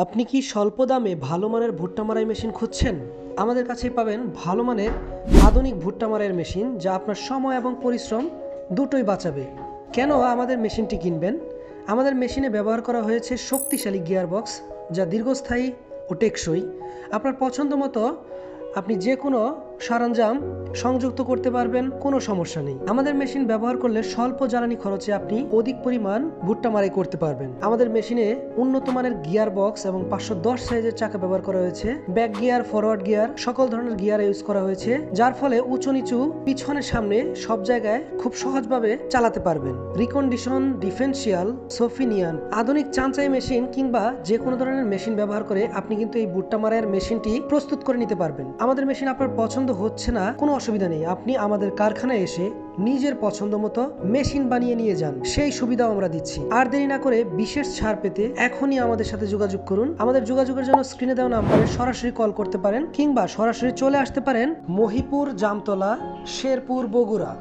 আপনি কি স্বল্প দামে ভালো মানের ভুট্টা মারাই মেশিন খুঁজছেন? আমাদের কাছেই পাবেন ভালো মানের আধুনিক ভুট্টা মারাইয়ের মেশিন, যা আপনার সময় এবং পরিশ্রম দুটোই বাঁচাবে। কেন আমাদের মেশিনটি কিনবেন? আমাদের মেশিনে ব্যবহার করা হয়েছে শক্তিশালী গিয়ারবক্স, যা দীর্ঘস্থায়ী ও টেকসই। আপনার পছন্দ মতো আপনি যে কোনো সরঞ্জাম সংযুক্ত করতে পারবেন, কোনো সমস্যা নেই। আমাদের মেশিন ব্যবহার করলে স্বল্প জ্বালানি খরচে আপনি অধিক পরিমাণ ভুট্টা মারাই করতে পারবেন। আমাদের মেশিনে উন্নত মানের গিয়ার বক্স এবং 510 সাইজের চাকা ব্যবহার করা হয়েছে। ব্যাক গিয়ার, ফরওয়ার্ড গিয়ার, সকল ধরনের গিয়ার ইউজ করা হয়েছে, যার ফলে উঁচু নিচু, পিছনে সামনে সব জায়গায় খুব সহজভাবে চালাতে পারবেন। রিকন্ডিশন, ডিফেন্সিয়াল, সোফিনিয়ান, আধুনিক চাঁচাই মেশিন কিংবা যে কোনো ধরনের মেশিন ব্যবহার করে আপনি কিন্তু এই ভুট্টা মারাইয়ের মেশিনটি প্রস্তুত করে নিতে পারবেন। আমাদের মেশিন আপনার পছন্দ হচ্ছে না, কোনো অসুবিধা নেই। আপনি আমাদের কারখানায় এসে নিজের পছন্দ মতো মেশিন বানিয়ে নিয়ে যান, সেই সুবিধাও আমরা দিচ্ছি। আর দেরি না করে বিশেষ ছাড় পেতে এখনই আমাদের সাথে যোগাযোগ করুন। আমাদের যোগাযোগের জন্য স্ক্রিনে দেওয়া নাম্বারে সরাসরি কল করতে পারেন কিংবা সরাসরি চলে আসতে পারেন মহিপুর, জামতলা, শেরপুর, বগুড়া।